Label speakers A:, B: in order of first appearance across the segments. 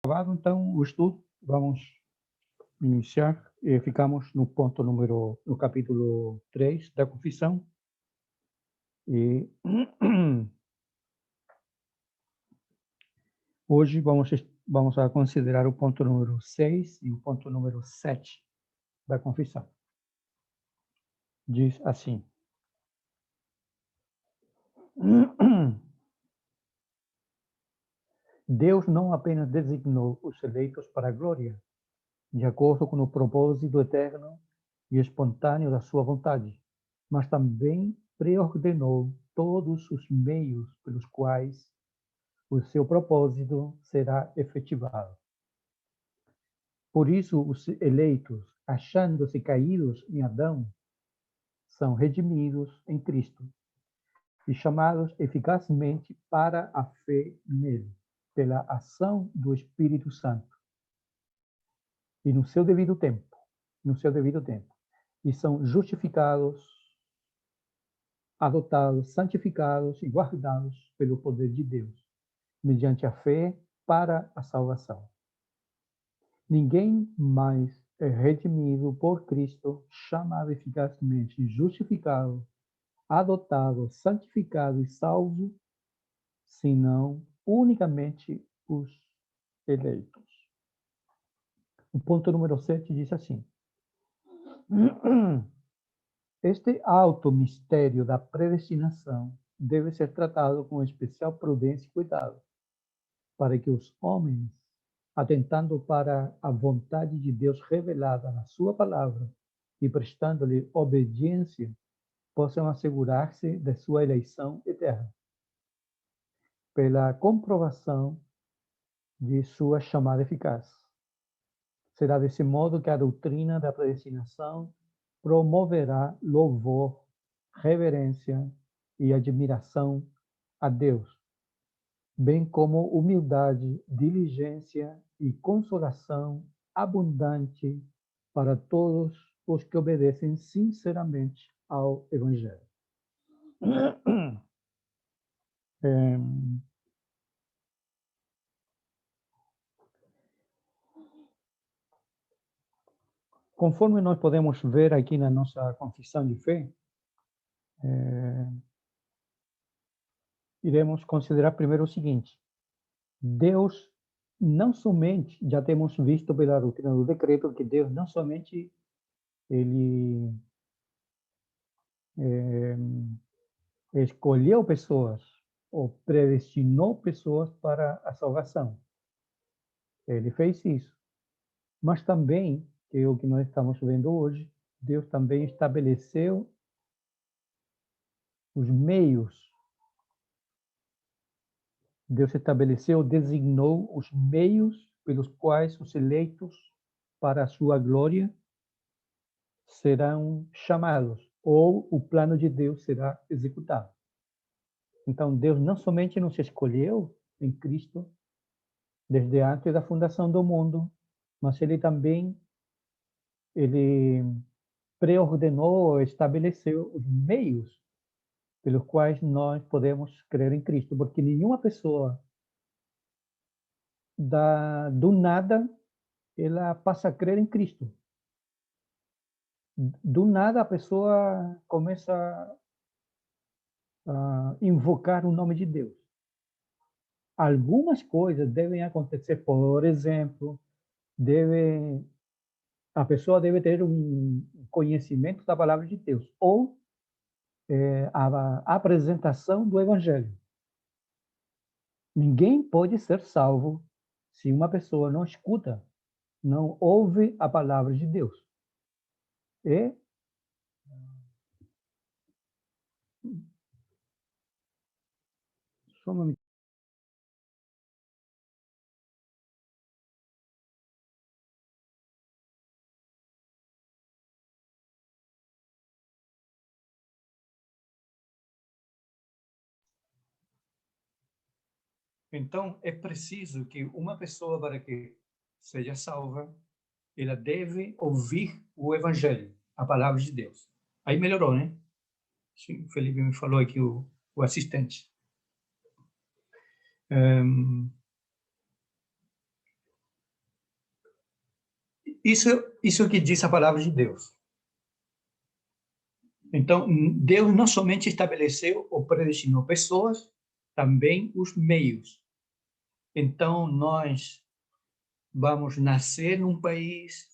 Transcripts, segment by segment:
A: Então, o estudo, vamos iniciar. Ficamos no capítulo 3 da confissão. E hoje vamos a considerar o ponto número 6 e o ponto número 7 da confissão. Diz assim: Deus não apenas designou os eleitos para a glória, de acordo com o propósito eterno e espontâneo da sua vontade, mas também preordenou todos os meios pelos quais o seu propósito será efetivado. Por isso, os eleitos, achando-se caídos em Adão, são redimidos em Cristo e chamados eficazmente para a fé nele, pela ação do Espírito Santo, e no seu devido tempo, e são justificados, adotados, santificados e guardados pelo poder de Deus, mediante a fé para a salvação. Ninguém mais é redimido por Cristo, chamado eficazmente, justificado, adotado, santificado e salvo, senão unicamente os eleitos. O ponto número 7 diz assim: Este alto mistério da predestinação deve ser tratado com especial prudência e cuidado, para que os homens, atentando para a vontade de Deus revelada na sua palavra e prestando-lhe obediência, possam assegurar-se de sua eleição eterna, pela comprovação de sua chamada eficaz. Será desse modo que a doutrina da predestinação promoverá louvor, reverência e admiração a Deus, bem como humildade, diligência e consolação abundante para todos os que obedecem sinceramente ao Evangelho. Conforme nós podemos ver aqui na nossa confissão de fé, iremos considerar primeiro o seguinte: Deus não somente, já temos visto pela doutrina do decreto, que Deus não somente ele escolheu pessoas ou predestinou pessoas para a salvação. Ele fez isso. Mas também, que é o que nós estamos vendo hoje, Deus também estabeleceu os meios. Deus estabeleceu, designou os meios pelos quais os eleitos para a sua glória serão chamados, ou o plano de Deus será executado. Então, Deus não somente nos escolheu em Cristo desde antes da fundação do mundo, mas Ele também preordenou, estabeleceu os meios pelos quais nós podemos crer em Cristo, porque nenhuma pessoa do nada ela passa a crer em Cristo. Do nada a pessoa começa a invocar o nome de Deus. Algumas coisas devem acontecer, por exemplo, a pessoa deve ter um conhecimento da palavra de Deus, ou a apresentação do Evangelho. Ninguém pode ser salvo se uma pessoa não escuta, não ouve a palavra de Deus. Só um momento. Então, é preciso que uma pessoa, para que seja salva, ela deve ouvir o Evangelho, a palavra de Deus. Aí melhorou, né? Sim, o Felipe me falou aqui, o assistente. Isso que diz a palavra de Deus. Então, Deus não somente estabeleceu ou predestinou pessoas, também os meios. Então, nós vamos nascer num país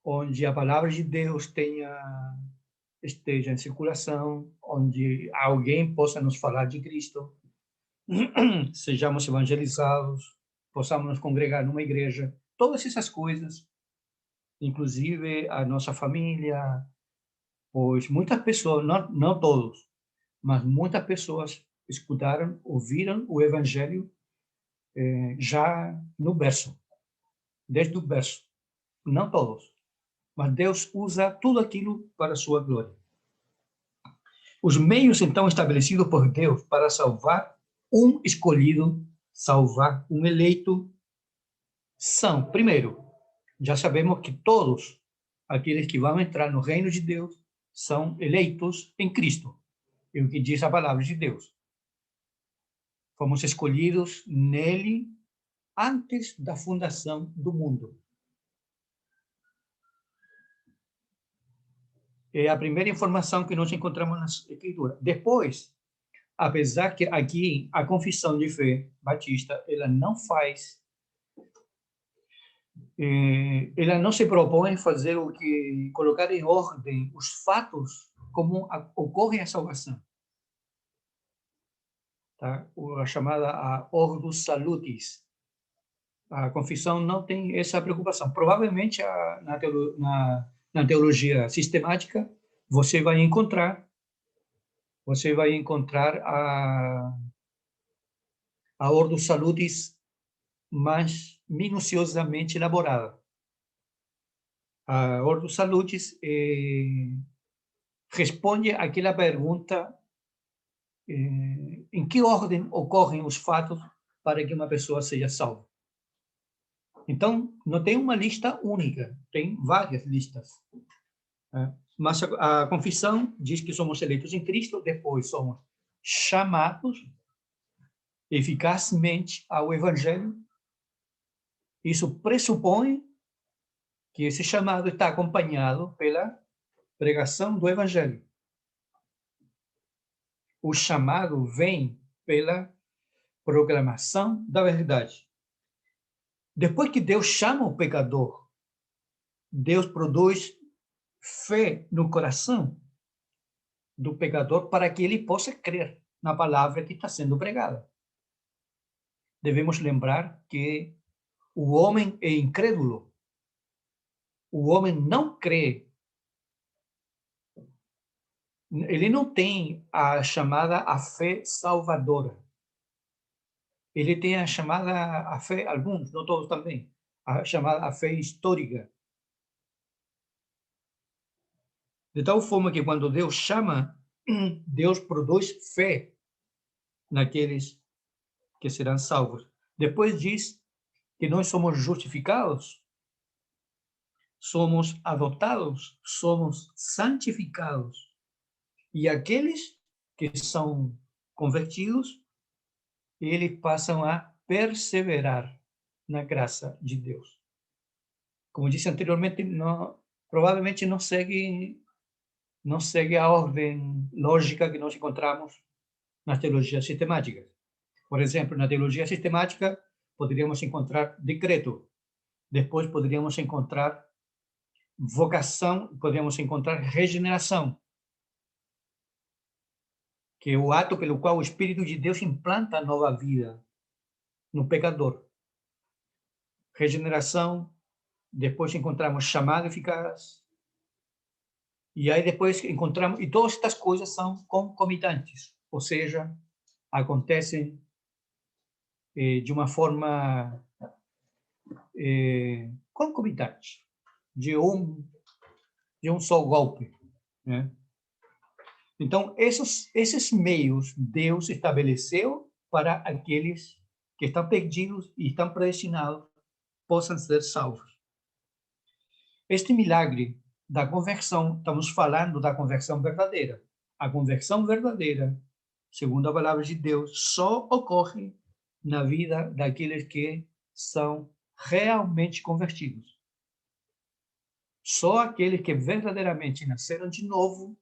A: onde a palavra de Deus esteja em circulação, onde alguém possa nos falar de Cristo, sejamos evangelizados, possamos nos congregar numa igreja, todas essas coisas, inclusive a nossa família, pois muitas pessoas, não todos, mas muitas pessoas escutaram, ouviram o evangelho já no berço, desde o berço. Não todos, mas Deus usa tudo aquilo para a sua glória. Os meios, então, estabelecidos por Deus para salvar um escolhido, salvar um eleito, são, primeiro, já sabemos que todos aqueles que vão entrar no reino de Deus são eleitos em Cristo. É o que diz a palavra de Deus. Fomos escolhidos nele antes da fundação do mundo. É a primeira informação que nós encontramos na Escritura. Depois, apesar que aqui a confissão de fé batista, ela ela não se propõe fazer o que colocar em ordem os fatos como ocorre a salvação, tá? A chamada a Ordo Salutis. A confissão não tem essa preocupação. Provavelmente na teologia sistemática você vai encontrar a Ordo Salutis mais minuciosamente elaborada. A Ordo Salutis responde àquela pergunta em que ordem ocorrem os fatos para que uma pessoa seja salva. Então, não tem uma lista única, tem várias listas. Mas a confissão diz que somos eleitos em Cristo, depois somos chamados eficazmente ao Evangelho. Isso pressupõe que esse chamado está acompanhado pela pregação do Evangelho. O chamado vem pela proclamação da verdade. Depois que Deus chama o pecador, Deus produz fé no coração do pecador para que ele possa crer na palavra que está sendo pregada. Devemos lembrar que o homem é incrédulo. O homem não crê. Ele não tem a chamada a fé salvadora. Ele tem a chamada a fé, alguns, não todos também, a chamada a fé histórica. De tal forma que quando Deus chama, Deus produz fé naqueles que serão salvos. Depois diz que nós somos justificados, somos adotados, somos santificados. E aqueles que são convertidos, eles passam a perseverar na graça de Deus. Como disse anteriormente, provavelmente não segue a ordem lógica que nós encontramos nas teologias sistemáticas. Por exemplo, na teologia sistemática, poderíamos encontrar decreto, depois poderíamos encontrar vocação, poderíamos encontrar regeneração, que é o ato pelo qual o Espírito de Deus implanta a nova vida no pecador. Regeneração, depois encontramos chamado eficaz, e aí depois encontramos, e todas estas coisas são concomitantes, ou seja, acontecem de uma forma concomitante, de um só golpe, né? Então, esses meios Deus estabeleceu para aqueles que estão perdidos e estão predestinados possam ser salvos. Este milagre da conversão, estamos falando da conversão verdadeira. A conversão verdadeira, segundo a palavra de Deus, só ocorre na vida daqueles que são realmente convertidos. Só aqueles que verdadeiramente nasceram de novo,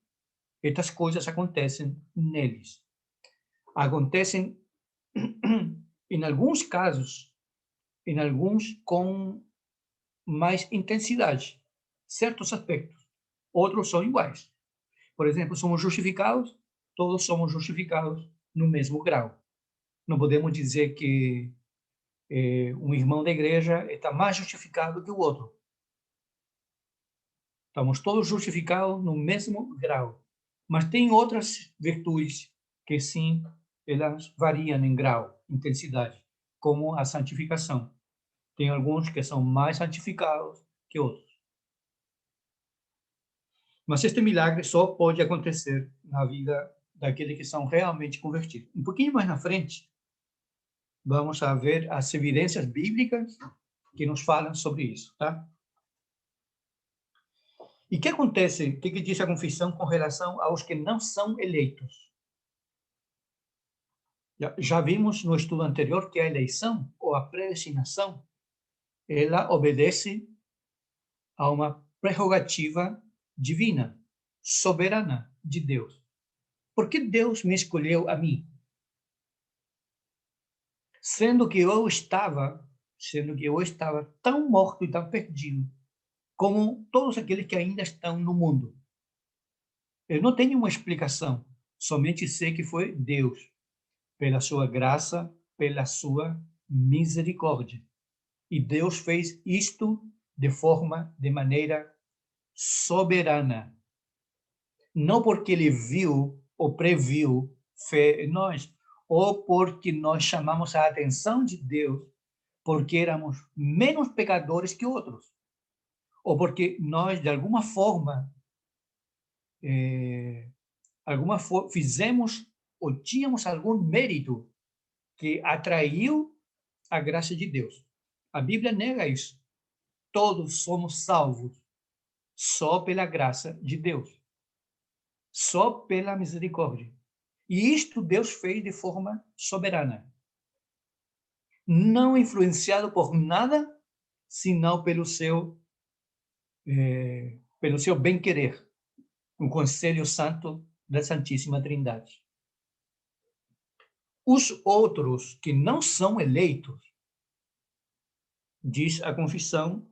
A: estas coisas acontecem neles. Acontecem, em alguns casos, em alguns com mais intensidade, certos aspectos. Outros são iguais. Por exemplo, somos justificados, todos somos justificados no mesmo grau. Não podemos dizer que um irmão da igreja está mais justificado que o outro. Estamos todos justificados no mesmo grau. Mas tem outras virtudes que, sim, elas variam em grau, intensidade, como a santificação. Tem alguns que são mais santificados que outros. Mas este milagre só pode acontecer na vida daqueles que são realmente convertidos. Um pouquinho mais na frente, vamos a ver as evidências bíblicas que nos falam sobre isso, tá? E o que acontece, o que diz a confissão com relação aos que não são eleitos? Já vimos no estudo anterior que a eleição, ou a predestinação, ela obedece a uma prerrogativa divina, soberana de Deus. Por que Deus me escolheu a mim? Sendo que eu estava tão morto e tão perdido como todos aqueles que ainda estão no mundo. Eu não tenho uma explicação, somente sei que foi Deus, pela sua graça, pela sua misericórdia. E Deus fez isto de maneira soberana. Não porque ele viu ou previu fé em nós, ou porque nós chamamos a atenção de Deus porque éramos menos pecadores que outros, ou porque nós, de alguma forma fizemos ou tínhamos algum mérito que atraiu a graça de Deus. A Bíblia nega isso. Todos somos salvos só pela graça de Deus, só pela misericórdia. E isto Deus fez de forma soberana, não influenciado por nada, senão pelo seu bem-querer, um conselho santo da Santíssima Trindade. Os outros que não são eleitos, diz a confissão,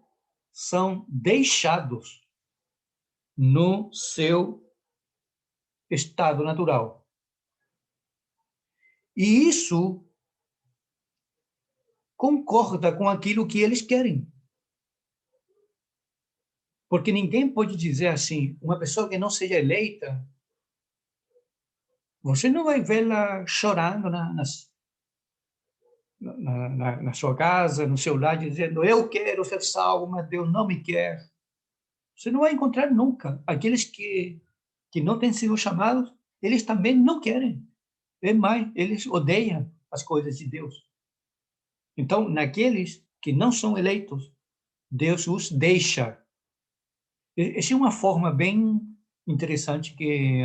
A: são deixados no seu estado natural. E isso concorda com aquilo que eles querem. Porque ninguém pode dizer assim, uma pessoa que não seja eleita, você não vai vê-la chorando na sua casa, no seu lar, dizendo, eu quero ser salvo, mas Deus não me quer. Você não vai encontrar nunca. Aqueles que não têm sido chamados, eles também não querem. É mais, eles odeiam as coisas de Deus. Então, naqueles que não são eleitos, Deus os deixa. Essa é uma forma bem interessante que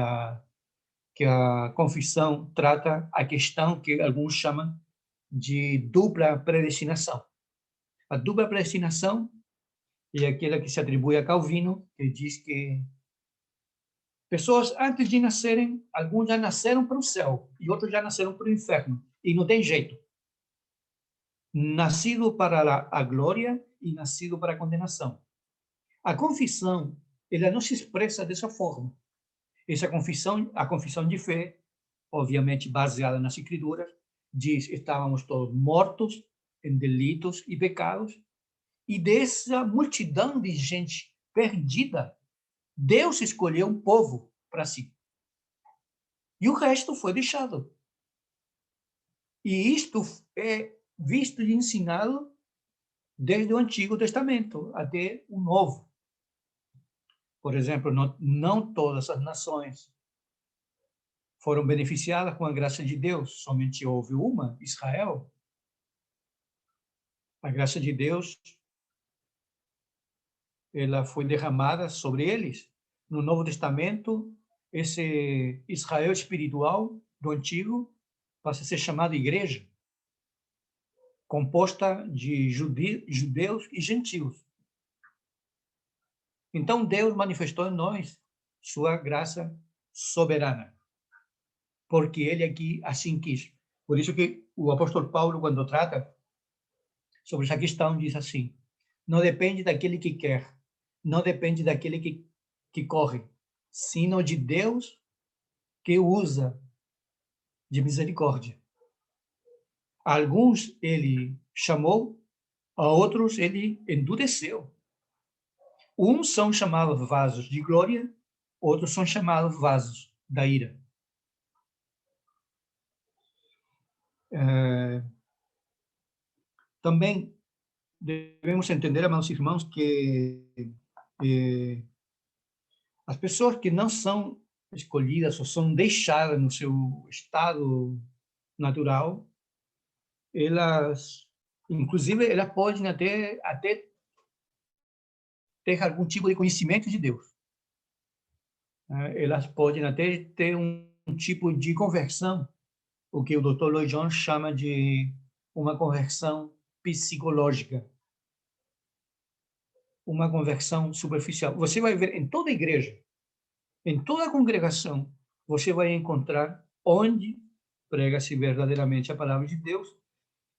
A: a confissão trata a questão que alguns chamam de dupla predestinação. A dupla predestinação é aquela que se atribui a Calvino, que diz que pessoas antes de nascerem, alguns já nasceram para o céu e outros já nasceram para o inferno. E não tem jeito. Nascido para a glória e nascido para a condenação. A confissão, ela não se expressa dessa forma. A confissão de fé, obviamente baseada nas Escrituras, diz: estávamos todos mortos em delitos e pecados, e dessa multidão de gente perdida, Deus escolheu um povo para si. E o resto foi deixado. E isto é visto e ensinado desde o Antigo Testamento até o Novo. Por exemplo, não todas as nações foram beneficiadas com a graça de Deus, somente houve uma, Israel. A graça de Deus, ela foi derramada sobre eles. No Novo Testamento, esse Israel espiritual do Antigo passa a ser chamado igreja, composta de judeus e gentios.
B: Então, Deus manifestou em nós sua graça soberana, porque ele aqui assim quis. Por isso que o apóstolo Paulo, quando trata sobre essa questão, diz assim: não depende daquele que quer, não depende daquele que corre, sino de Deus que usa de misericórdia. A alguns ele chamou, a outros ele endureceu. Uns são chamados vasos de glória, outros são chamados vasos da ira. Também devemos entender, amados irmãos, que as pessoas que não são escolhidas ou são deixadas no seu estado natural, elas, inclusive, elas podem até ter algum tipo de conhecimento de Deus. Elas podem até ter um tipo de conversão, o que o Dr. Lloyd Jones chama de uma conversão psicológica, uma conversão superficial. Você vai ver em toda a igreja, em toda a congregação, você vai encontrar onde prega-se verdadeiramente a palavra de Deus,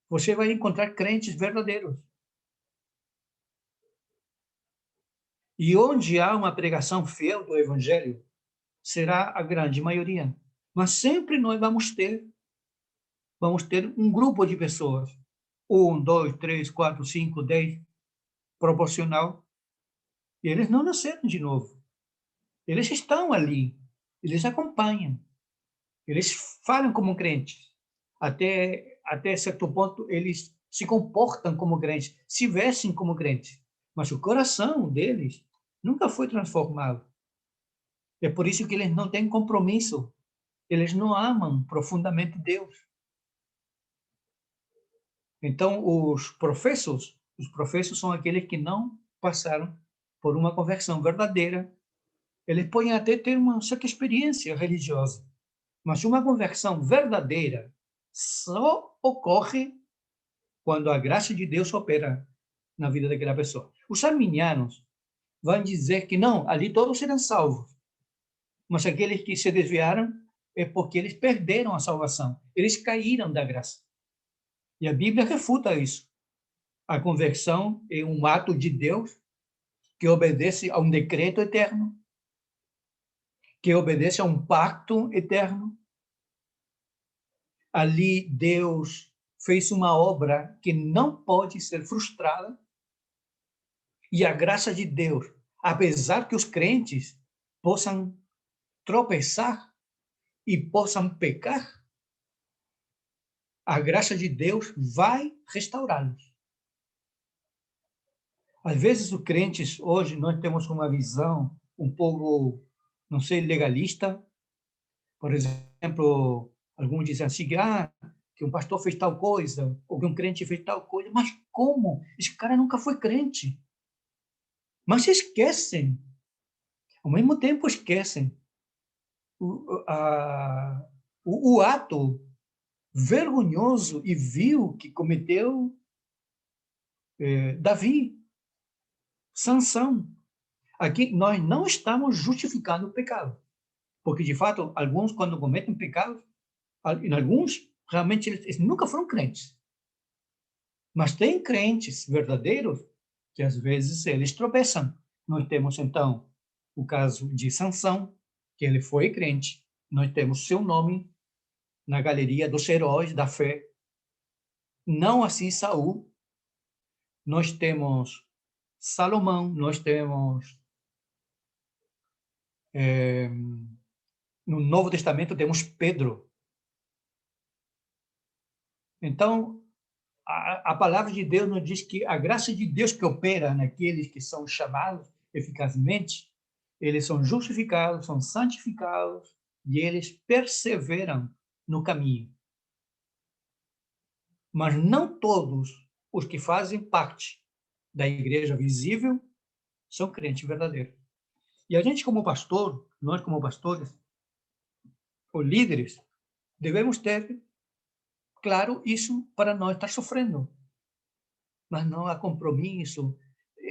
B: você vai encontrar crentes verdadeiros. E onde há uma pregação fiel do evangelho, será a grande maioria. Mas sempre nós vamos ter um grupo de pessoas, 1, 2, 3, 4, 5, 10, proporcional, e eles não nasceram de novo. Eles estão ali, eles acompanham, eles falam como crentes. Até certo ponto, eles se comportam como crentes, se vestem como crentes, mas o coração deles nunca foi transformado. É por isso que eles não têm compromisso, eles não amam profundamente Deus. Então, os professos são aqueles que não passaram por uma conversão verdadeira. Eles podem até ter uma certa experiência religiosa, mas uma conversão verdadeira só ocorre quando a graça de Deus opera na vida daquela pessoa. Os arminianos vão dizer que não, ali todos serão salvos, mas aqueles que se desviaram é porque eles perderam a salvação, eles caíram da graça. E a Bíblia refuta isso. A conversão é um ato de Deus que obedece a um decreto eterno, que obedece a um pacto eterno. Ali Deus fez uma obra que não pode ser frustrada, e a graça de Deus, apesar que os crentes possam tropeçar e possam pecar, a graça de Deus vai restaurá-los. Às vezes, os crentes, hoje, nós temos uma visão um pouco, não sei, legalista. Por exemplo, alguns dizem assim, que um pastor fez tal coisa, ou que um crente fez tal coisa. Mas como? Esse cara nunca foi crente. Mas esquecem, ao mesmo tempo esquecem o ato vergonhoso e vil que cometeu Davi, Sansão. Aqui nós não estamos justificando o pecado, porque de fato alguns quando cometem pecados, em alguns realmente eles nunca foram crentes, mas tem crentes verdadeiros que às vezes eles tropeçam. Nós temos então o caso de Sansão, que ele foi crente. Nós temos seu nome na galeria dos heróis da fé. Não assim Saul. Nós temos Salomão, nós temos no Novo Testamento temos Pedro. Então, a palavra de Deus nos diz que a graça de Deus que opera naqueles que são chamados eficazmente, eles são justificados, são santificados e eles perseveram no caminho. Mas não todos os que fazem parte da igreja visível são crentes verdadeiros. E a gente como pastor, nós como pastores, ou líderes, devemos ter claro isso para não estar sofrendo. Mas não há compromisso.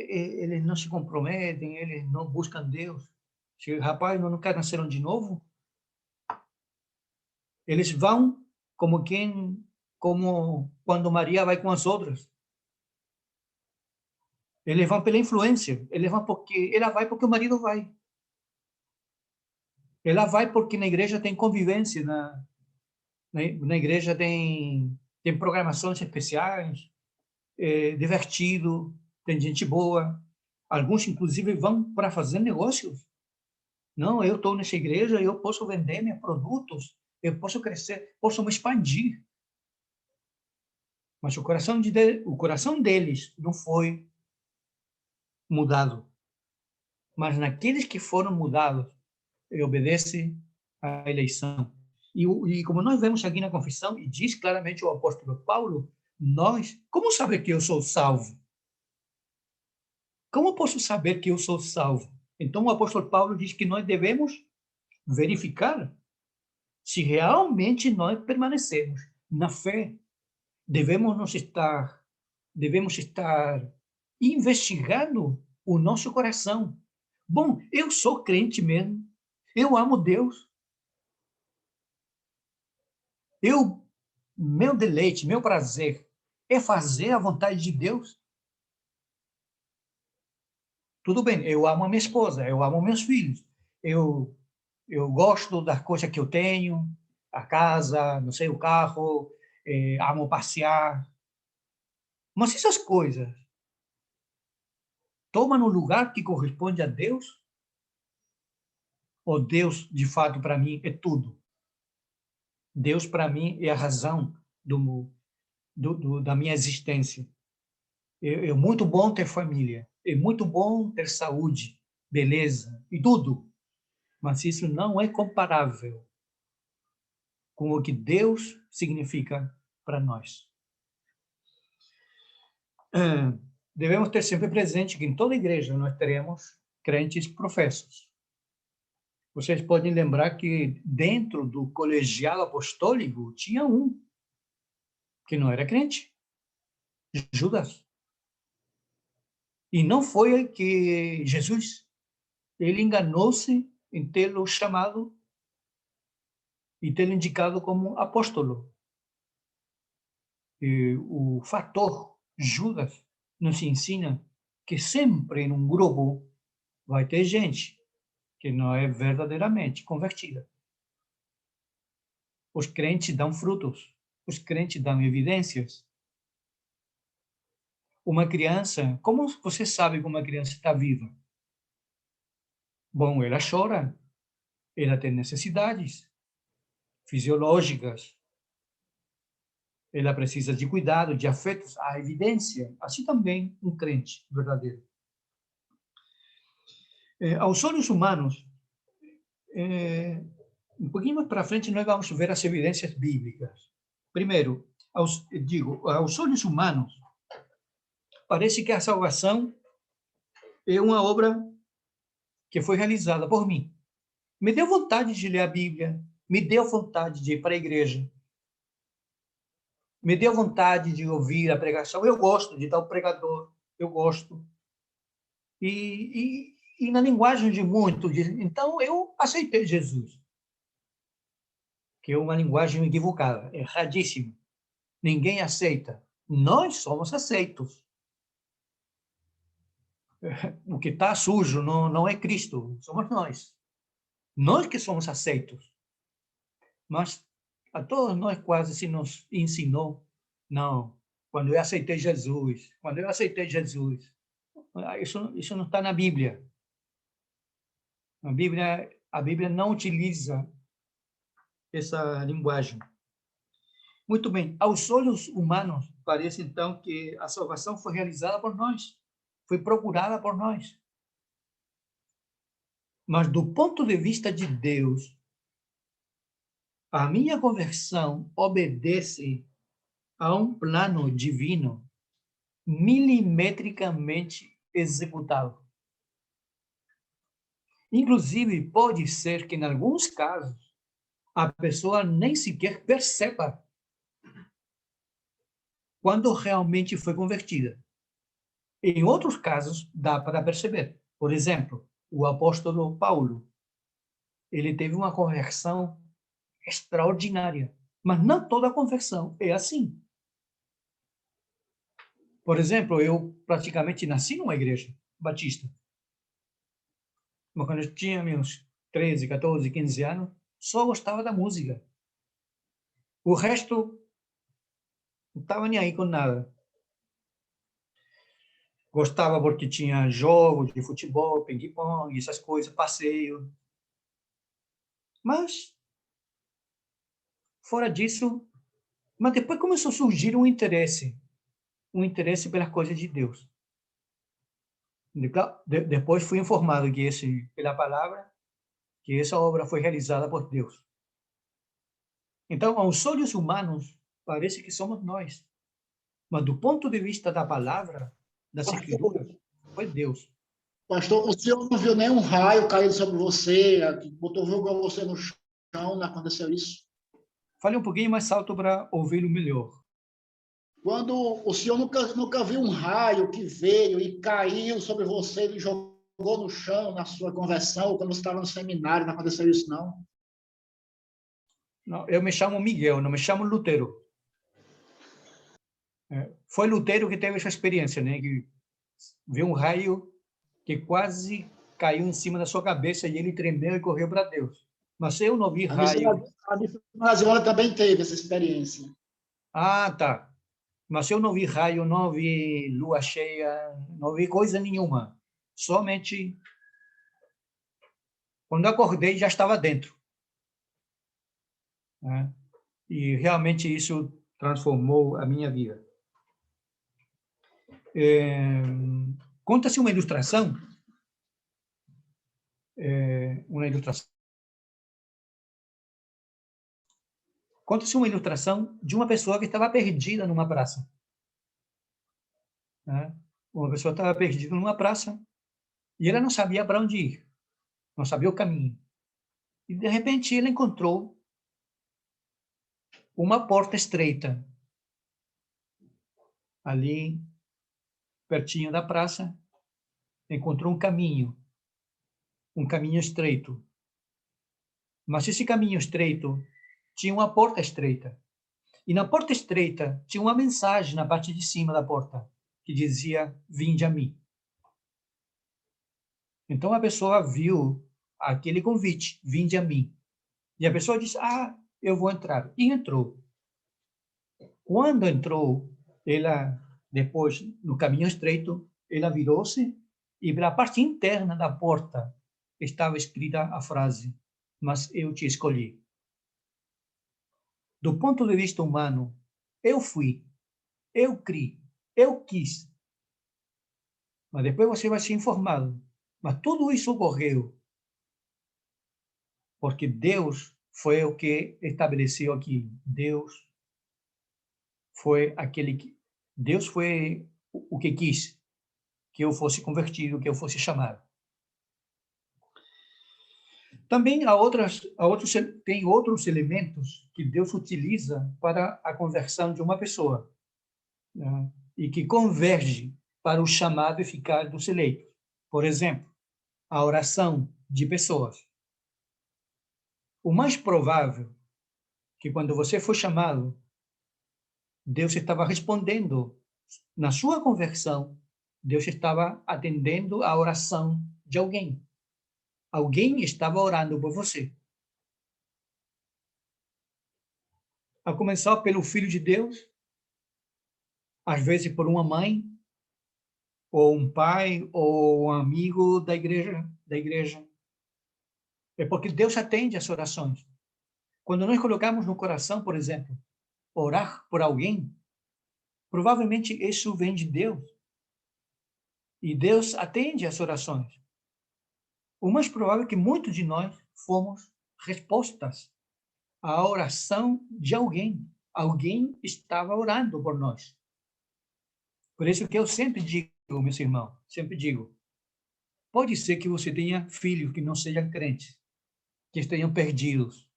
B: eles não se comprometem, eles não buscam Deus. Se, rapaz, nunca nasceram de novo, eles vão como quando Maria vai com as outras. Eles vão pela influência, eles vão porque ela vai porque o marido vai. Ela vai porque na igreja tem convivência, na igreja tem programações especiais, divertido, tem gente boa. Alguns, inclusive, vão para fazer negócios. Não, eu estou nessa igreja, eu posso vender meus produtos, eu posso crescer, posso me expandir. Mas o coração deles não foi mudado. Mas naqueles que foram mudados, obedece à eleição. E como nós vemos aqui na confissão, e diz claramente o apóstolo Paulo, como saber que eu sou salvo? Como posso saber que eu sou salvo? Então o apóstolo Paulo diz que nós devemos verificar se realmente nós permanecemos na fé. Devemos estar investigando o nosso coração. Bom, eu sou crente mesmo. Eu amo Deus. Meu deleite, meu prazer é fazer a vontade de Deus. Tudo bem, eu amo a minha esposa, eu amo meus filhos, eu gosto das coisas que eu tenho, a casa, não sei, o carro, amo passear. Mas essas coisas tomam o lugar que corresponde a Deus? Ou Deus, de fato, para mim, é tudo? Deus, para mim, é a razão da minha existência. É muito bom ter família, é muito bom ter saúde, beleza e tudo, mas isso não é comparável com o que Deus significa para nós. Devemos ter sempre presente que em toda igreja nós teremos crentes professos. Vocês podem lembrar que dentro do colegial apostólico tinha um que não era crente, Judas. E não foi que Jesus, ele enganou-se em tê-lo chamado e tê-lo indicado como apóstolo. E o fator Judas nos ensina que sempre em um grupo vai ter gente que não é verdadeiramente convertida. Os crentes dão frutos, os crentes dão evidências. Uma criança, como você sabe que uma criança está viva? Bom, ela chora, ela tem necessidades fisiológicas, ela precisa de cuidado, de afetos, há evidência. Assim também um crente verdadeiro. Aos olhos humanos, um pouquinho mais para frente nós vamos ver as evidências bíblicas. Primeiro, aos olhos humanos, parece que a salvação é uma obra que foi realizada por mim. Me deu vontade de ler a Bíblia, me deu vontade de ir para a igreja, me deu vontade de ouvir a pregação. Eu gosto de tal pregador, eu gosto. E na linguagem de muitos, então eu aceitei Jesus, que é uma linguagem equivocada, erradíssima. Ninguém aceita. Nós somos aceitos. O que está sujo não é Cristo, somos nós. Nós que somos aceitos. Mas a todos nós quase se nos ensinou, não, quando eu aceitei Jesus, isso não está na Bíblia. A Bíblia não utiliza essa linguagem. Muito bem, aos olhos humanos, parece então que a salvação foi realizada por nós, foi procurada por nós. Mas do ponto de vista de Deus, a minha conversão obedece a um plano divino milimetricamente executado. Inclusive, pode ser que, em alguns casos, a pessoa nem sequer perceba quando realmente foi convertida. Em outros casos, dá para perceber. Por exemplo, o apóstolo Paulo, ele teve uma conversão extraordinária, mas não toda conversão é assim. Por exemplo, eu praticamente nasci numa igreja batista, mas quando eu tinha meus 13, 14, 15 anos, só gostava da música. O resto não estava nem aí com nada. Gostava porque tinha jogos de futebol, ping-pong, essas coisas, passeio. Mas, fora disso, mas depois começou a surgir um interesse pelas coisas de Deus. Depois fui informado que pela palavra, que essa obra foi realizada por Deus. Então, aos olhos humanos, parece que somos nós. Mas do ponto de vista da palavra, das Escrituras, foi Deus.
C: Pastor, o senhor não viu nenhum raio cair sobre você, que botou você no chão, não aconteceu isso?
B: Fale um pouquinho mais alto para ouvi-lo melhor.
C: Quando o senhor nunca viu um raio que veio e caiu sobre você e jogou no chão na sua conversão, quando você estava no seminário, não aconteceu isso, não?
B: Não, eu me chamo Miguel, não me chamo Lutero. Foi Lutero que teve essa experiência, né? Que viu um raio que quase caiu em cima da sua cabeça e ele tremeu e correu para Deus. Mas eu não vi raio.
C: A missionária também teve essa experiência.
B: Ah, tá. Mas eu não vi raio, não vi lua cheia, não vi coisa nenhuma. Somente quando acordei já estava dentro. Né? E realmente isso transformou a minha vida. Conta-se uma ilustração. Conta-se uma ilustração de uma pessoa que estava perdida numa praça. Né? Uma pessoa estava perdida numa praça e ela não sabia para onde ir, não sabia o caminho. E, de repente, ela encontrou uma porta estreita ali, pertinho da praça, encontrou um caminho estreito. Mas esse caminho estreito tinha uma porta estreita. E na porta estreita tinha uma mensagem na parte de cima da porta, que dizia, vinde a mim. Então a pessoa viu aquele convite, vinde a mim. E a pessoa disse, eu vou entrar. E entrou. Quando entrou, ela, depois, no caminho estreito, ela virou-se e pela parte interna da porta estava escrita a frase, mas eu te escolhi. Do ponto de vista humano, eu fui, eu criei, eu quis. Mas depois você vai ser informado. Mas tudo isso ocorreu porque Deus foi o que estabeleceu aquilo. Deus foi o que quis que eu fosse convertido, que eu fosse chamado. Também tem outros elementos que Deus utiliza para a conversão de uma pessoa, né? E que converge para o chamado eficaz dos eleitos. Por exemplo, a oração de pessoas. O mais provável que quando você foi chamado, Deus estava respondendo na sua conversão, Deus estava atendendo a oração de alguém. Alguém estava orando por você. A começar pelo Filho de Deus, às vezes por uma mãe, ou um pai, ou um amigo da igreja. É porque Deus atende as orações. Quando nós colocamos no coração, por exemplo, orar por alguém, provavelmente isso vem de Deus. E Deus atende as orações. O mais provável é que muitos de nós fomos respostas à oração de alguém. Alguém estava orando por nós. Por isso que eu sempre digo, meus irmãos, pode ser que você tenha filhos que não sejam crentes, que estejam perdidos,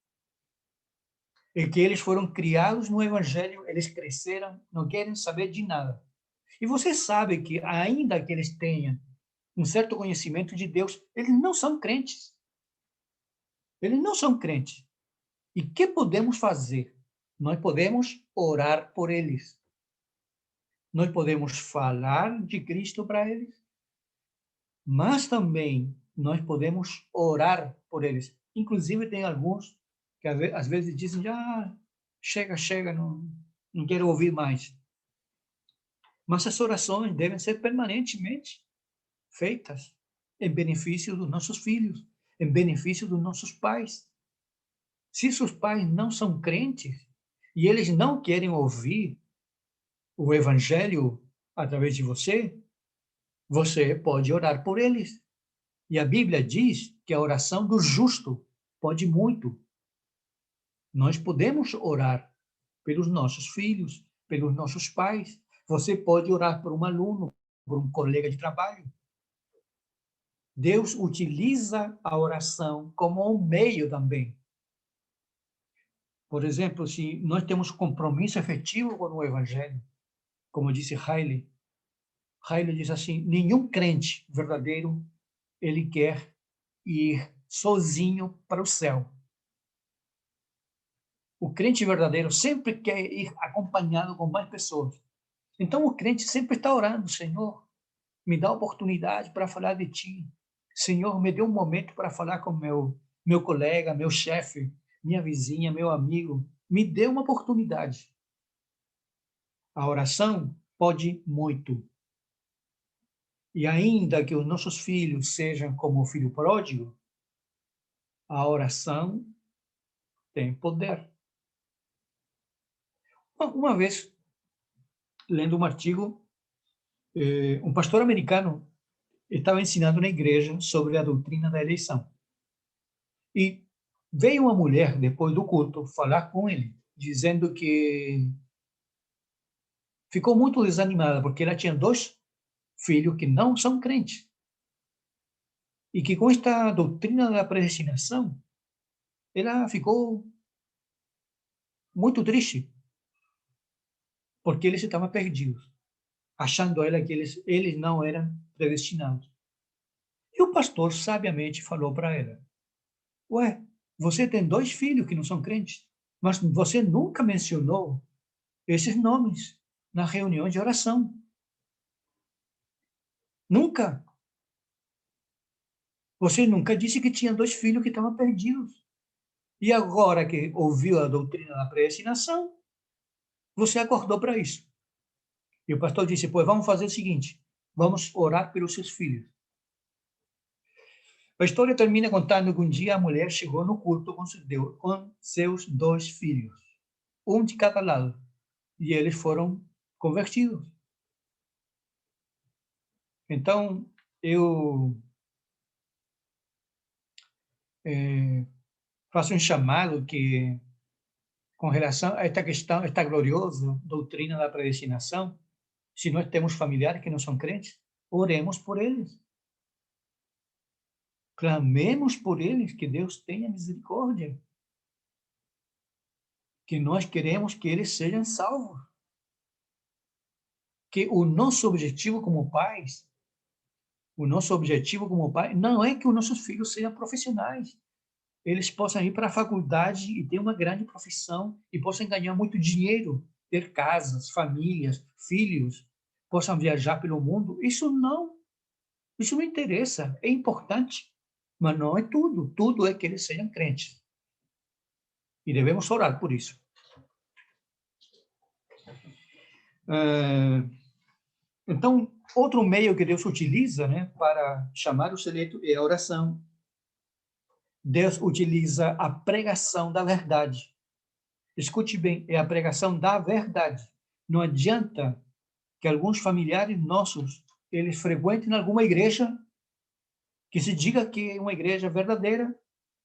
B: e que eles foram criados no Evangelho, eles cresceram, não querem saber de nada. E você sabe que, ainda que eles tenham um certo conhecimento de Deus, eles não são crentes. Eles não são crentes. E o que podemos fazer? Nós podemos orar por eles. Nós podemos falar de Cristo para eles, mas também nós podemos orar por eles. Inclusive, tem alguns que às vezes dizem, chega, não quero ouvir mais. Mas as orações devem ser permanentemente feitas em benefício dos nossos filhos, em benefício dos nossos pais. Se seus pais não são crentes e eles não querem ouvir o evangelho através de você, você pode orar por eles. E a Bíblia diz que a oração do justo pode muito. Nós podemos orar pelos nossos filhos, pelos nossos pais. Você pode orar por um aluno, por um colega de trabalho. Deus utiliza a oração como um meio também. Por exemplo, se nós temos compromisso efetivo com o Evangelho, como disse Haile diz assim, nenhum crente verdadeiro, ele quer ir sozinho para o céu. O crente verdadeiro sempre quer ir acompanhado com mais pessoas. Então, o crente sempre está orando, Senhor, me dá oportunidade para falar de Ti. Senhor, me dê um momento para falar com meu colega, meu chefe, minha vizinha, meu amigo. Me dê uma oportunidade. A oração pode muito. E ainda que os nossos filhos sejam como o filho pródigo, a oração tem poder. Uma vez, lendo um artigo, um pastor americano estava ensinando na igreja sobre a doutrina da eleição. E veio uma mulher, depois do culto, falar com ele, dizendo que ficou muito desanimada, porque ela tinha 2 filhos que não são crentes. E que com esta doutrina da predestinação, ela ficou muito triste, porque eles estavam perdidos, achando ela que eles não eram predestinados. E o pastor sabiamente falou para ela, você tem 2 filhos que não são crentes, mas você nunca mencionou esses nomes na reunião de oração. Nunca. Você nunca disse que tinha 2 filhos que estavam perdidos. E agora que ouviu a doutrina da predestinação, você acordou para isso. E o pastor disse, pois vamos fazer o seguinte, vamos orar pelos seus filhos. A história termina contando que um dia a mulher chegou no culto com seus 2 filhos, um de cada lado, e eles foram convertidos. Então, eu faço um chamado que, com relação a esta questão, esta gloriosa doutrina da predestinação, se nós temos familiares que não são crentes, oremos por eles. Clamemos por eles, que Deus tenha misericórdia. Que nós queremos que eles sejam salvos. Que o nosso objetivo como pais, não é que os nossos filhos sejam profissionais. Eles possam ir para a faculdade e ter uma grande profissão e possam ganhar muito dinheiro, ter casas, famílias, filhos, possam viajar pelo mundo. Isso não interessa. É importante, mas não é tudo. Tudo é que eles sejam crentes. E devemos orar por isso. Então, outro meio que Deus utiliza, para chamar os eleitos é a oração. Deus utiliza a pregação da verdade. Escute bem, é a pregação da verdade. Não adianta que alguns familiares nossos, eles frequentem alguma igreja que se diga que é uma igreja verdadeira,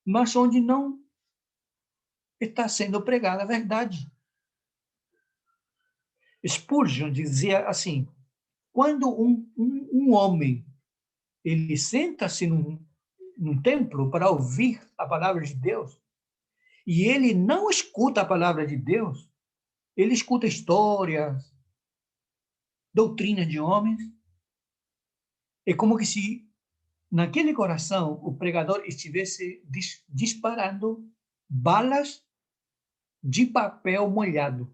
B: mas onde não está sendo pregada a verdade. Spurgeon dizia assim, quando um homem ele senta-se num templo para ouvir a palavra de Deus e ele não escuta a palavra de Deus, ele escuta histórias, doutrinas de homens. É como que se naquele coração o pregador estivesse disparando balas de papel molhado.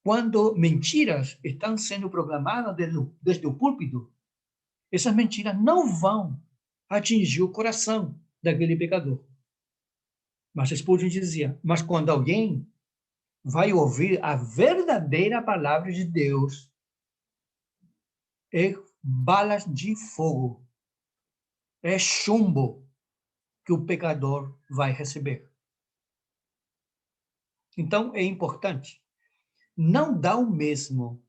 B: Quando mentiras estão sendo proclamadas desde o púlpito, essas mentiras não vão atingir o coração daquele pecador. Mas Spurgeon dizia, mas quando alguém vai ouvir a verdadeira palavra de Deus, é balas de fogo, é chumbo que o pecador vai receber. Então, é importante. Não dá o mesmo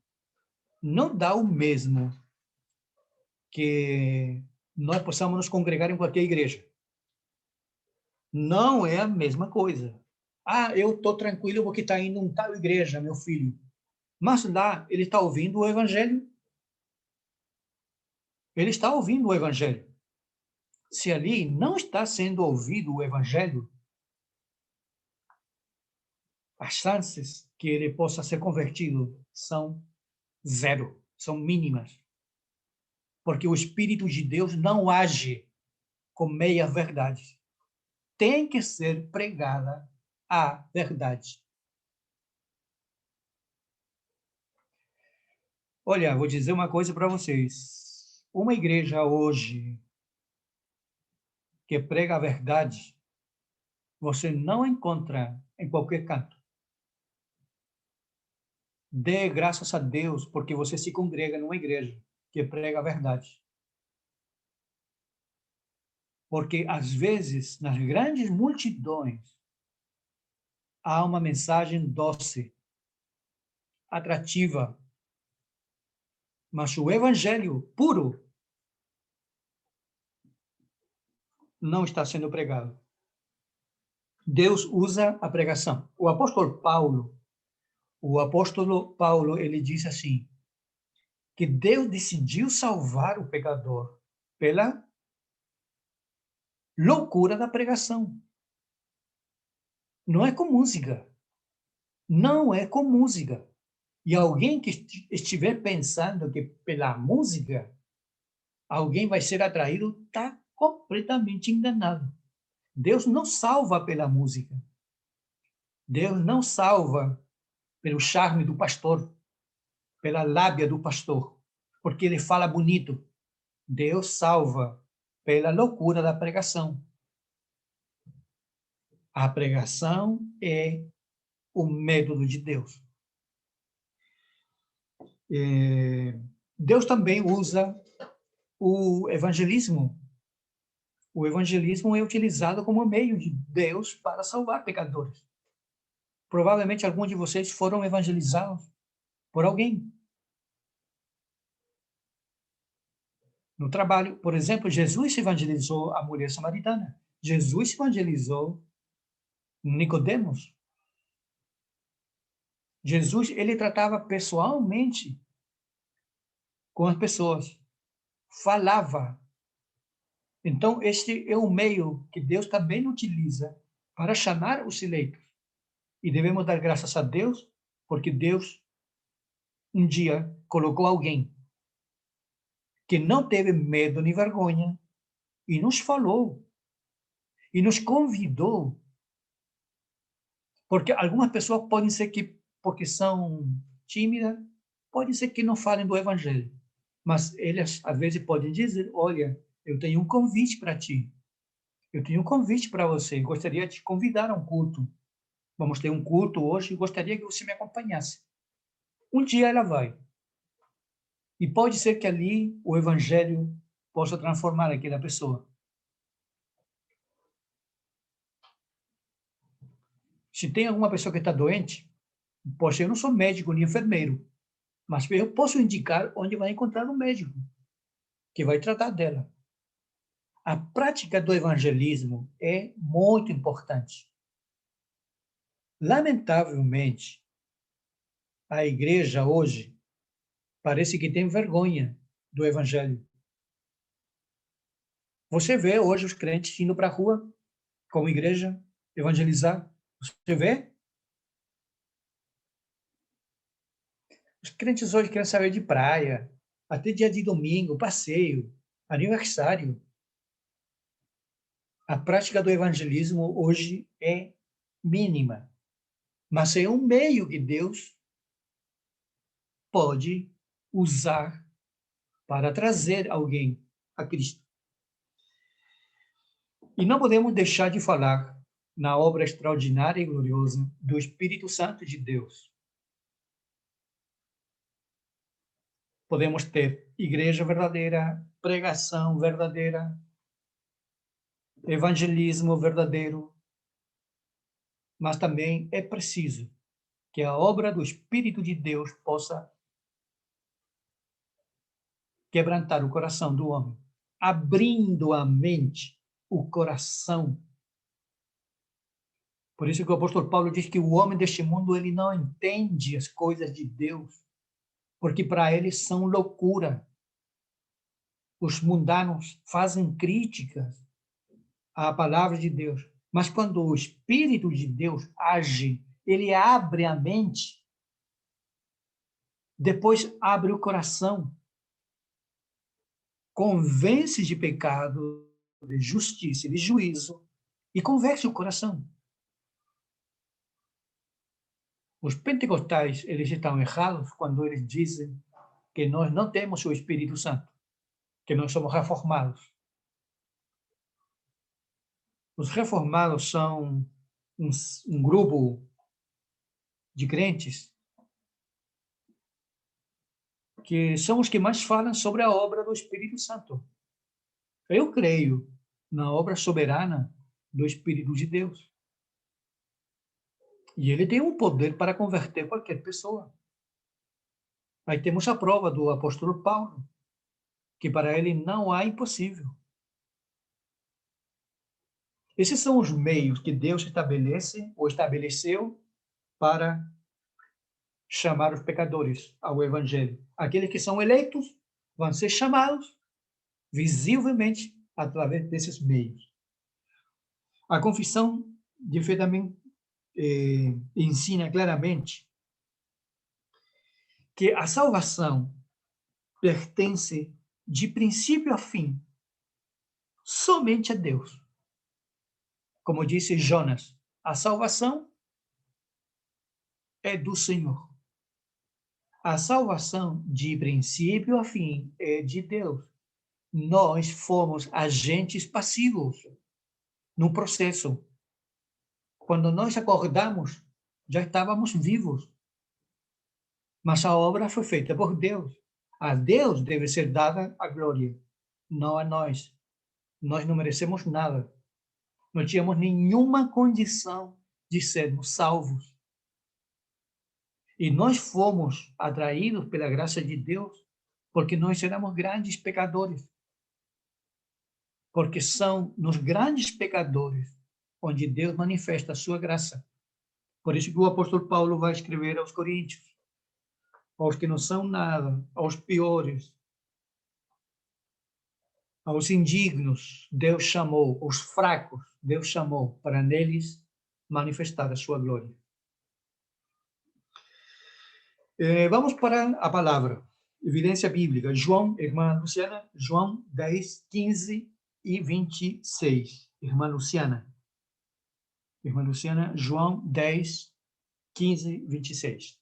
B: que nós possamos nos congregar em qualquer igreja. Não é a mesma coisa. Ah, eu estou tranquilo porque está indo em tal igreja, meu filho. Mas lá ele está ouvindo o evangelho. Ele está ouvindo o evangelho. Se ali não está sendo ouvido o evangelho, as chances que ele possa ser convertido são zero, são mínimas. Porque o Espírito de Deus não age com meia verdade. Tem que ser pregada a verdade. Olha, vou dizer uma coisa para vocês. Uma igreja hoje que prega a verdade, você não encontra em qualquer canto. Dê graças a Deus porque você se congrega numa igreja que prega a verdade. Porque, às vezes, nas grandes multidões, há uma mensagem doce, atrativa, mas o evangelho puro não está sendo pregado. Deus usa a pregação. O apóstolo Paulo, ele diz assim, que Deus decidiu salvar o pecador pela loucura da pregação. Não é com música. Não é com música. E alguém que estiver pensando que pela música alguém vai ser atraído, está completamente enganado. Deus não salva pela música. Deus não salva pelo charme do pastor, pela lábia do pastor, porque ele fala bonito. Deus salva pela loucura da pregação. A pregação é o método de Deus. Deus também usa o evangelismo. O evangelismo é utilizado como meio de Deus para salvar pecadores. Provavelmente alguns de vocês foram evangelizados por alguém. No trabalho, por exemplo, Jesus evangelizou a mulher samaritana. Jesus evangelizou Nicodemos. Jesus, ele tratava pessoalmente com as pessoas. Falava. Então, este é o meio que Deus também utiliza para chamar os eleitos. E devemos dar graças a Deus, porque Deus um dia colocou alguém que não teve medo nem vergonha e nos falou e nos convidou. Porque algumas pessoas podem ser que, porque são tímidas, pode ser que não falem do evangelho. Mas eles, às vezes, podem dizer, olha, eu tenho um convite para ti. Eu tenho um convite para você. Gostaria de te convidar a um culto. Vamos ter um culto hoje e gostaria que você me acompanhasse. Um dia ela vai. E pode ser que ali o evangelho possa transformar aquela pessoa. Se tem alguma pessoa que está doente, poxa, eu não sou médico nem enfermeiro, mas eu posso indicar onde vai encontrar um médico que vai tratar dela. A prática do evangelismo é muito importante. Lamentavelmente, a igreja hoje parece que tem vergonha do evangelho. Você vê hoje os crentes indo para a rua, como igreja, evangelizar. Você vê? Os crentes hoje querem saber de praia, até dia de domingo, passeio, aniversário. A prática do evangelismo hoje é mínima, mas é um meio que Deus pode usar para trazer alguém a Cristo. E não podemos deixar de falar na obra extraordinária e gloriosa do Espírito Santo de Deus. Podemos ter igreja verdadeira, pregação verdadeira, evangelismo verdadeiro, mas também é preciso que a obra do Espírito de Deus possa quebrantar o coração do homem, abrindo a mente, o coração. Por isso que o apóstolo Paulo diz que o homem deste mundo ele não entende as coisas de Deus, porque para eles são loucura. Os mundanos fazem críticas à palavra de Deus, mas quando o Espírito de Deus age, ele abre a mente, depois abre o coração, convence de pecado, de justiça e de juízo, e converte o coração. Os pentecostais, eles estão errados quando eles dizem que nós não temos o Espírito Santo, que nós somos reformados. Os reformados são um grupo de crentes que são os que mais falam sobre a obra do Espírito Santo. Eu creio na obra soberana do Espírito de Deus. E ele tem um poder para converter qualquer pessoa. Aí temos a prova do apóstolo Paulo, que para ele não há impossível. Esses são os meios que Deus estabelece ou estabeleceu para chamar os pecadores ao Evangelho. Aqueles que são eleitos vão ser chamados visivelmente através desses meios. A confissão de fé também ensina claramente que a salvação pertence de princípio a fim somente a Deus. Como disse Jonas, a salvação é do Senhor. A salvação, de princípio a fim, é de Deus. Nós fomos agentes passivos no processo. Quando nós acordamos, já estávamos vivos. Mas a obra foi feita por Deus. A Deus deve ser dada a glória, não a nós. Nós não merecemos nada. Não tínhamos nenhuma condição de sermos salvos. E nós fomos atraídos pela graça de Deus porque nós éramos grandes pecadores. Porque são nos grandes pecadores onde Deus manifesta a sua graça. Por isso que o apóstolo Paulo vai escrever aos Coríntios, aos que não são nada, aos piores, aos indignos, Deus chamou, os fracos, Deus chamou para neles manifestar a sua glória. Vamos para a palavra, evidência bíblica. João, irmã Luciana, João 10, 15 e 26. Irmã Luciana, João 10, 15 e 26.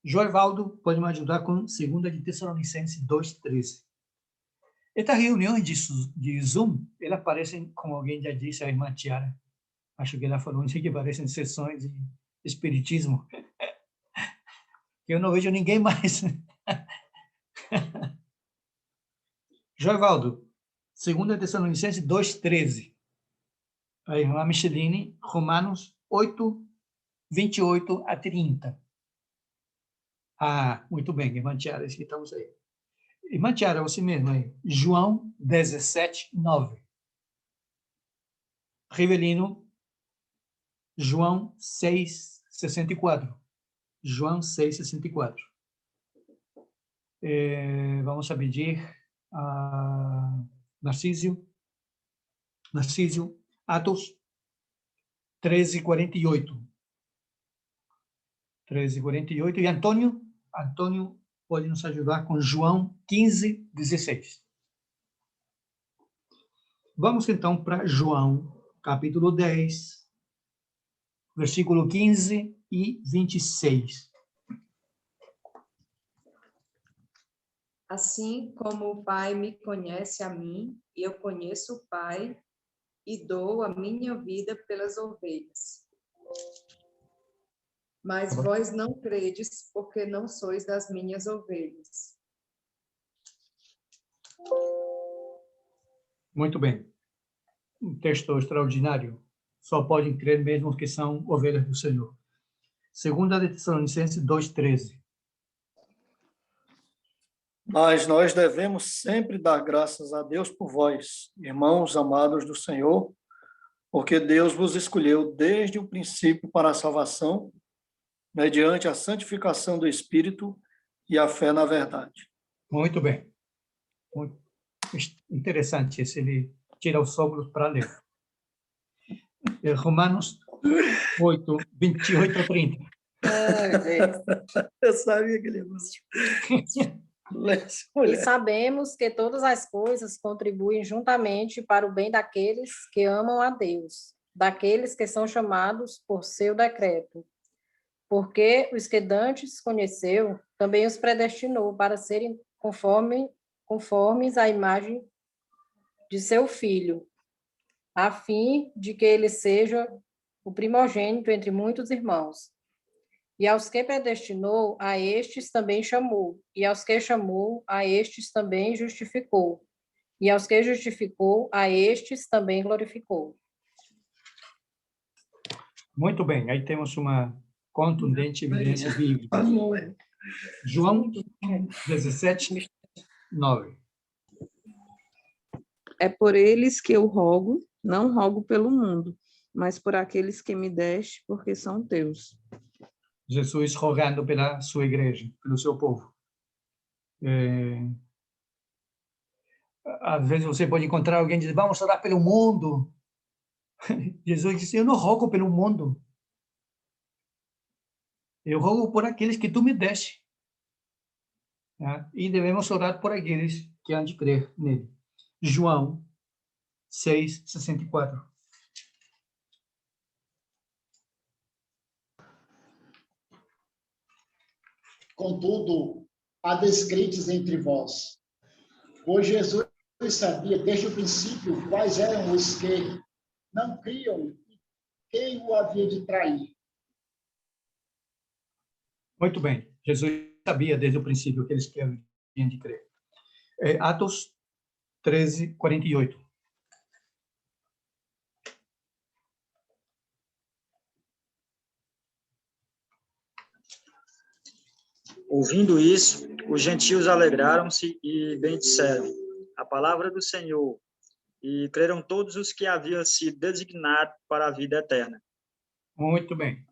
B: Joevaldo pode me ajudar com 2 de Tessalonicenses 2:13. Estas reuniões de Zoom, elas parecem, como alguém já disse, a irmã Tiara, acho que ela falou isso, que parecem sessões de espiritismo. Eu não vejo ninguém mais. Joevaldo, 2 Tessalonicenses 2:13. A irmã Micheline, Romanos 8, 28 a 30. Ah, muito bem, irmã Tiara, estamos aí. Irmã Tiara, você mesmo aí. João 17, 9. Rivelino, João 6, 64. João 6, 64. Vamos a pedir a Narcísio, Atos 13, 48. 13, 48. E Antônio, Antônio pode nos ajudar com João 15, 16. Vamos então para João, capítulo 10, versículo 15 e 26.
D: Assim como o Pai me conhece a mim, e eu conheço o Pai, e dou a minha vida pelas ovelhas. Mas vós não credes, porque não sois das minhas ovelhas.
B: Muito bem. Um texto extraordinário. Só podem crer mesmo que são ovelhas do Senhor. 2 de Tessalonicenses 2,13.
E: Mas nós devemos sempre dar graças a Deus por vós, irmãos amados do Senhor, porque Deus vos escolheu desde o princípio para a salvação, mediante a santificação do Espírito e a fé na verdade.
B: Muito bem. Muito interessante esse, ele tira os óculos para ler. Romanos 8, 28 a 30.
E: Eu sabia que ele ia
F: E sabemos que todas as coisas contribuem juntamente para o bem daqueles que amam a Deus, daqueles que são chamados por seu decreto. Porque os que dantes conheceu, também os predestinou para serem conformes à imagem de seu Filho, a fim de que ele seja o primogênito entre muitos irmãos. E aos que predestinou, a estes também chamou. E aos que chamou, a estes também justificou. E aos que justificou, a estes também glorificou.
B: Muito bem. Aí temos uma contundente evidência bíblica. João 17, 9.
G: É por eles que eu rogo, não rogo pelo mundo, mas por aqueles que me deste, porque são teus.
B: Jesus rogando pela sua igreja, pelo seu povo. Às vezes você pode encontrar alguém que diz, vamos orar pelo mundo. Jesus disse, eu não rogo pelo mundo. Eu rogo por aqueles que tu me deste. E devemos orar por aqueles que hão de crer nele. João 6, 64.
C: Contudo, há descrentes entre vós, pois Jesus sabia desde o princípio quais eram os que não criam e quem o havia de trair.
B: Muito bem. Jesus sabia desde o princípio aqueles que haviam de crer. Atos 13, 48.
H: Ouvindo isso, os gentios alegraram-se e bendisseram a palavra do Senhor, e creram todos os que haviam sido designados para a vida eterna.
B: Muito bem.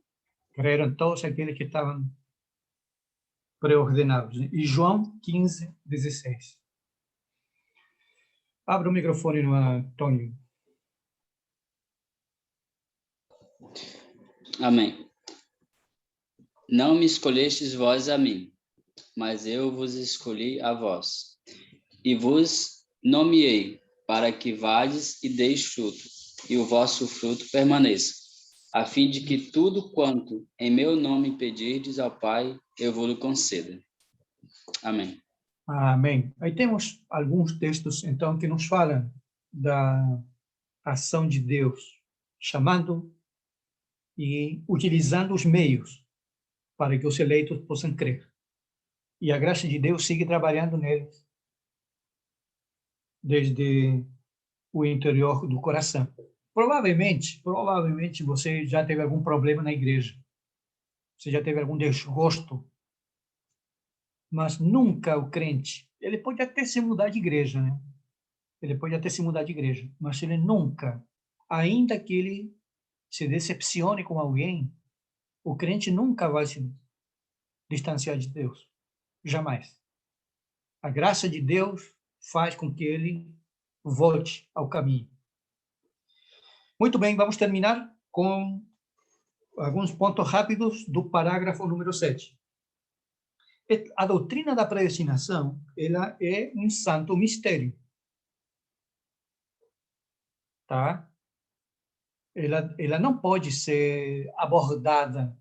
B: Creram todos aqueles que estavam preordenados. E João 15, 16. Abra o microfone no Antônio.
I: Amém. Não me escolhestes vós a mim, mas eu vos escolhi a vós, e vos nomeei, para que vades e deis fruto, e o vosso fruto permaneça, a fim de que tudo quanto em meu nome pedirdes ao Pai, eu vos conceda. Amém.
B: Amém. Aí temos alguns textos, então, que nos falam da ação de Deus, chamando e utilizando os meios para que os eleitos possam crer. E a graça de Deus sigue trabalhando neles, desde o interior do coração. Provavelmente você já teve algum problema na igreja. Você já teve algum desgosto. Mas nunca o crente, ele pode até se mudar de igreja, né? Ele pode até se mudar de igreja, mas ele nunca, ainda que ele se decepcione com alguém, o crente nunca vai se distanciar de Deus. Jamais. A graça de Deus faz com que ele volte ao caminho. Muito bem, vamos terminar com alguns pontos rápidos do parágrafo número 7. A doutrina da predestinação, ela é um santo mistério. Tá? Ela não pode ser abordada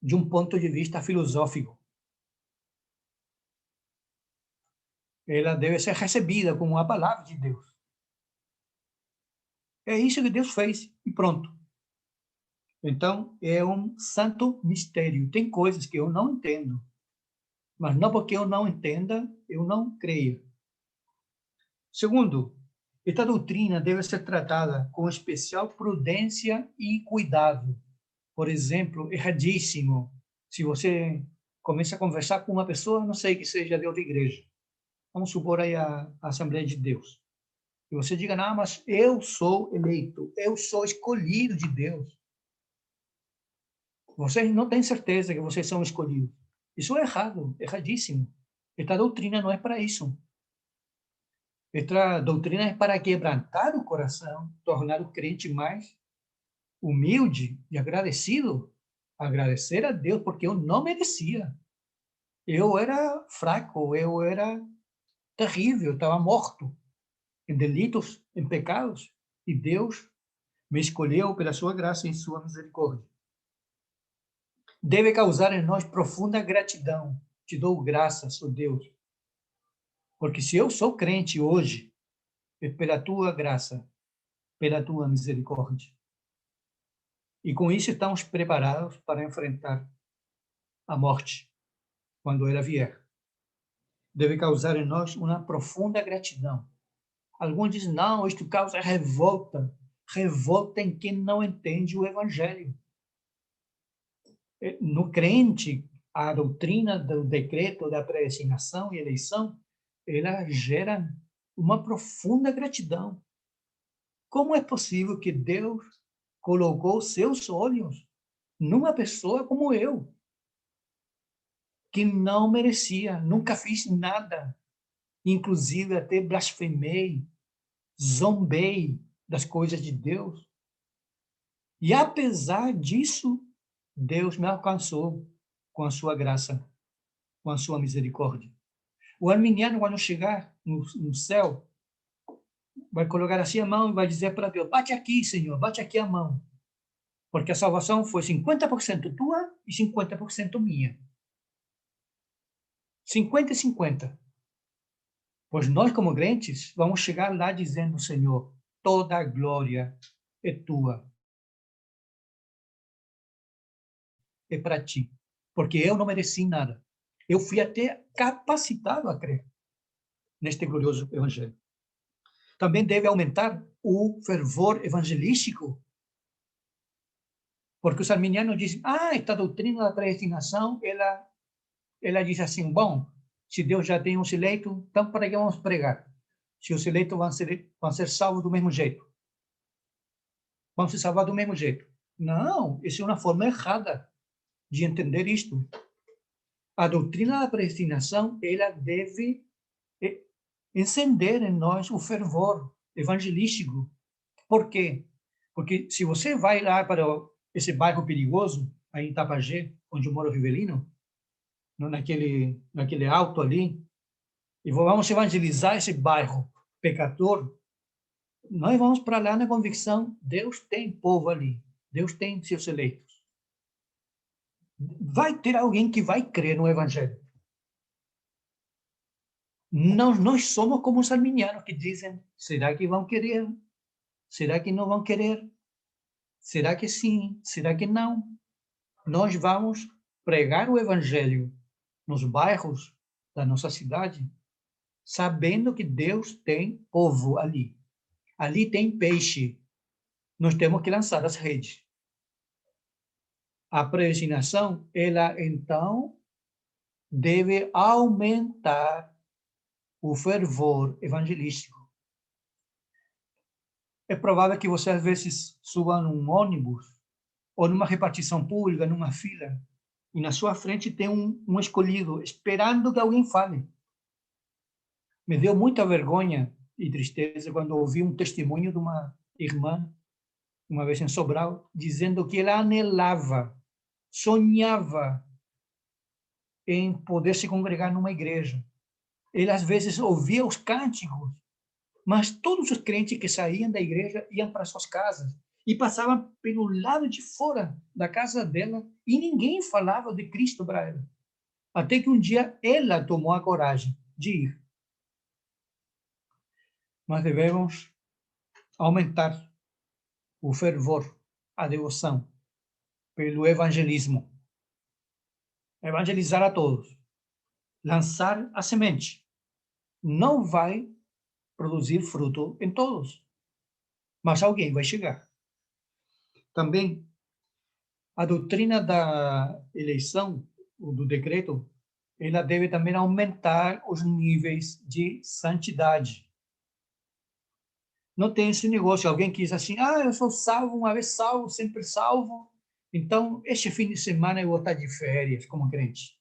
B: de um ponto de vista filosófico. Ela deve ser recebida como a palavra de Deus. É isso que Deus fez e pronto. Então, é um santo mistério. Tem coisas que eu não entendo, mas não porque eu não entenda, eu não creio. Segundo, esta doutrina deve ser tratada com especial prudência e cuidado. Por exemplo, erradíssimo, se você começa a conversar com uma pessoa, não sei que seja de outra igreja, vamos supor aí a Assembleia de Deus, e você diga, não, mas eu sou eleito, eu sou escolhido de Deus. Vocês não têm certeza que vocês são escolhidos. Isso é errado, erradíssimo. Esta doutrina não é para isso. Esta doutrina é para quebrantar o coração, tornar o crente mais humilde e agradecido. Agradecer a Deus, porque eu não merecia. Eu era fraco, eu era terrível, estava morto em delitos, em pecados, e Deus me escolheu pela sua graça e sua misericórdia. Deve causar em nós profunda gratidão. Te dou graças, ó Deus, porque se eu sou crente hoje, é pela tua graça, pela tua misericórdia. E com isso estamos preparados para enfrentar a morte quando ela vier. Deve causar em nós uma profunda gratidão. Alguns dizem, não, isto causa revolta. Revolta em quem não entende o Evangelho. No crente, a doutrina do decreto da predestinação e eleição, ela gera uma profunda gratidão. Como é possível que Deus colocou seus olhos numa pessoa como eu, que não merecia, nunca fiz nada, inclusive até blasfemei, zombei das coisas de Deus. E apesar disso, Deus me alcançou com a sua graça, com a sua misericórdia. O arminiano, quando chegar no céu, vai colocar assim a mão e vai dizer para Deus, bate aqui, Senhor, bate aqui a mão. Porque a salvação foi 50% tua e 50% minha. 50 e 50. Pois nós, como crentes, vamos chegar lá dizendo, Senhor, toda a glória é tua. É para ti. Porque eu não mereci nada. Eu fui até capacitado a crer neste glorioso evangelho. Também deve aumentar o fervor evangelístico. Porque os arminianos dizem, esta doutrina da predestinação, ela diz assim, bom, se Deus já tem uns eleitos, então para que vamos pregar? Se os eleitos vão ser salvos do mesmo jeito. Vão se salvar do mesmo jeito. Não, isso é uma forma errada de entender isto. A doutrina da predestinação, ela deve encender em nós o fervor evangelístico. Por quê? Porque se você vai lá para esse bairro perigoso, aí em Tapajé, onde eu moro, Rivelino, naquele alto ali, e vamos evangelizar esse bairro pecador, nós vamos para lá na convicção, Deus tem povo ali, Deus tem seus eleitos. Vai ter alguém que vai crer no evangelho. Nós somos como os arminianos que dizem, será que vão querer? Será que não vão querer? Será que sim? Será que não? Nós vamos pregar o evangelho nos bairros da nossa cidade, sabendo que Deus tem povo ali. Ali tem peixe. Nós temos que lançar as redes. A predestinação, ela então deve aumentar o fervor evangelístico. É provável que você, às vezes, suba num ônibus ou numa repartição pública, numa fila, e na sua frente tem um escolhido, esperando que alguém fale. Me deu muita vergonha e tristeza quando ouvi um testemunho de uma irmã, uma vez em Sobral, dizendo que ela anelava, sonhava em poder se congregar numa igreja. Ele, às vezes, ouvia os cânticos, mas todos os crentes que saíam da igreja iam para suas casas e passavam pelo lado de fora da casa dela e ninguém falava de Cristo para ela. Até que um dia ela tomou a coragem de ir. Nós devemos aumentar o fervor, a devoção pelo evangelismo. Evangelizar a todos. Lançar a semente. Não vai produzir fruto em todos, mas alguém vai chegar. Também, a doutrina da eleição, ou do decreto, ela deve também aumentar os níveis de santidade. Não tem esse negócio, alguém que diz assim, eu sou salvo, uma vez salvo, sempre salvo, então, este fim de semana eu vou estar de férias como crente.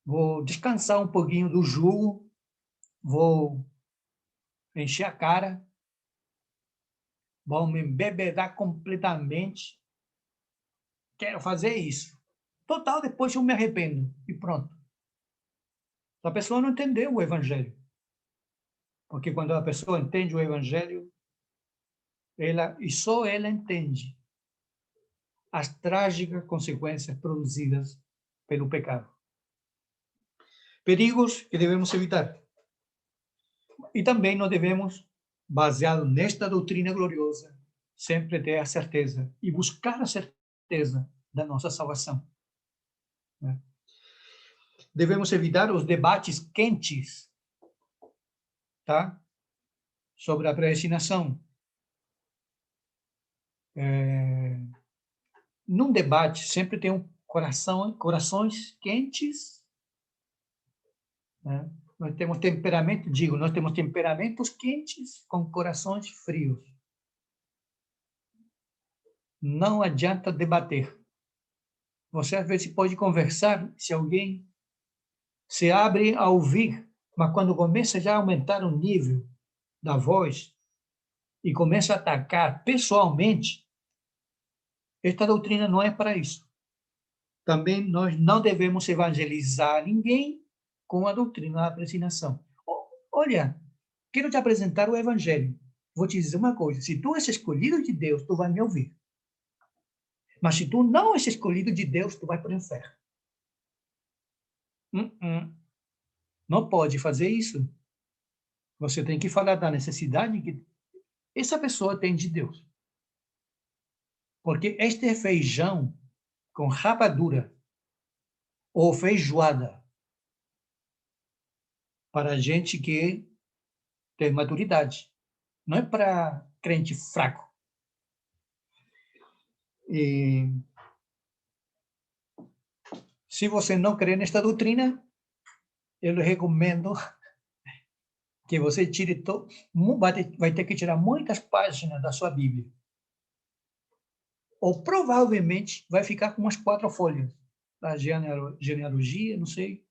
B: Vou descansar um pouquinho do jugo, vou encher a cara, vou me embebedar completamente. Quero fazer isso. Total, depois eu me arrependo e pronto. A pessoa não entendeu o evangelho. Porque quando a pessoa entende o evangelho, e só ela entende as trágicas consequências produzidas pelo pecado. Perigos que devemos evitar. E também nós devemos, baseado nesta doutrina gloriosa, sempre ter a certeza e buscar a certeza da nossa salvação. Devemos evitar os debates quentes, tá? Sobre a predestinação. Num debate sempre tem corações quentes, né? Nós temos temperamentos quentes com corações frios. Não adianta debater. Você às vezes pode conversar, se alguém se abre a ouvir, mas quando começa já a aumentar o nível da voz e começa a atacar pessoalmente, esta doutrina não é para isso. Também nós não devemos evangelizar ninguém com a doutrina da predestinação. Olha, quero te apresentar o evangelho. Vou te dizer uma coisa, se tu és escolhido de Deus, tu vai me ouvir. Mas se tu não és escolhido de Deus, tu vai para o inferno. Não pode fazer isso. Você tem que falar da necessidade que essa pessoa tem de Deus. Porque este é feijão com rapadura ou feijoada para gente que tem maturidade. Não é para crente fraco. E se você não crê nesta doutrina, eu lhe recomendo que você tire vai ter que tirar muitas páginas da sua Bíblia. Ou provavelmente vai ficar com umas 4 folhas da genealogia, não sei.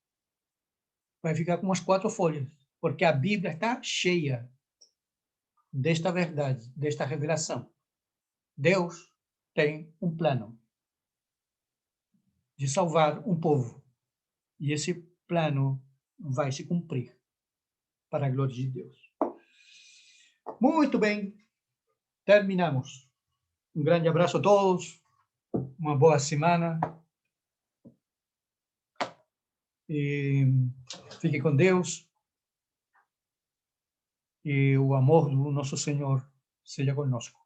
B: Vai ficar com umas 4 folhas, porque a Bíblia está cheia desta verdade, desta revelação. Deus tem um plano de salvar um povo. E esse plano vai se cumprir para a glória de Deus. Muito bem. Terminamos. Um grande abraço a todos. Uma boa semana. E fique com Deus. E o amor do nosso Senhor seja conosco.